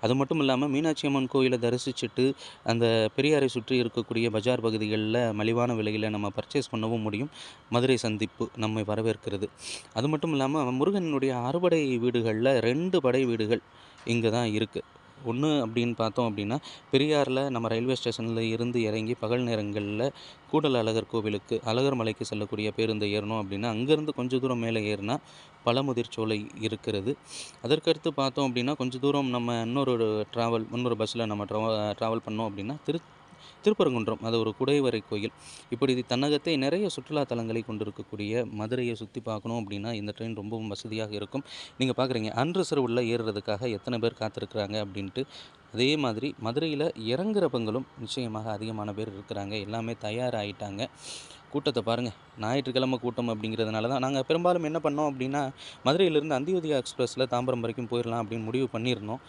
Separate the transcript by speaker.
Speaker 1: அது மட்டும் இல்லாம மீனாட்சி அம்மன் கோயில தரிசிச்சுட்டு, அந்த பெரியாரை சுற்றி இருக்கக்கூடிய பஜார் பகுதிகள்ல மலிவான விலையில நம்ம பர்ச்சேஸ் பண்ணவும் முடியும். மதுரை சந்திப்பு நம்மை வரவேற்கிறது. அது மட்டும் இல்லாம முருகனுடைய அறுபடை வீடுகள்ல 2 படை வீடுகள் இங்க தான் இருக்கு. 1 அப்படின்னு பார்த்தோம் அப்படின்னா, பெரியார்ல நம்ம ரயில்வே ஸ்டேஷன்ல இருந்து இறங்கி பகல் நேரங்கள்ல கூடல் அழகர் கோவிலுக்கு, அழகர் மலைக்கு செல்லக்கூடிய பேருந்த ஏறணும் அப்படின்னா, அங்கேருந்து கொஞ்சம் தூரம் மேலே ஏறுனா பழமுதிர் சோலை இருக்கிறது. அதற்கடுத்து பார்த்தோம் அப்படின்னா, கொஞ்சம் தூரம் நம்ம இன்னொரு பஸ்ஸில நம்ம ட்ராவல் பண்ணோம் அப்படின்னா, திருப்பரங்குன்றம். அது ஒரு குடைவரை கோயில். இப்படி தன்னகத்தே நிறைய சுற்றுலா தலங்களை கொண்டிருக்கக்கூடிய மதுரைய சுத்தி பார்க்கணும் அப்படின்னா, இந்த ட்ரெயின் ரொம்பவும் வசதியாக இருக்கும். நீங்க பார்க்குறீங்க, அன்ரிசர்வ்டுல ஏறுறதுக்காக எத்தன பேர் காத்திருக்கிறாங்க அப்படின்ட்டு. அதே மாதிரி மதுரையில இறங்குறவங்களும் நிச்சயமாக அதிகமான பேர் இருக்கிறாங்க. எல்லாமே தயாராயிட்டாங்க. கூட்டத்த பாருங்க. ஞாயிற்றுக்கிழமை கூட்டம் அப்படிங்கிறதுனால தான் நாங்க பெரும்பாலும் என்ன பண்ணோம் அப்படின்னா, மதுரையிலிருந்து அந்தியோதயா எக்ஸ்பிரஸ்ல தாம்பரம் வரைக்கும் போயிரலாம் அப்படின்னு முடிவு பண்ணியிருந்தோம்.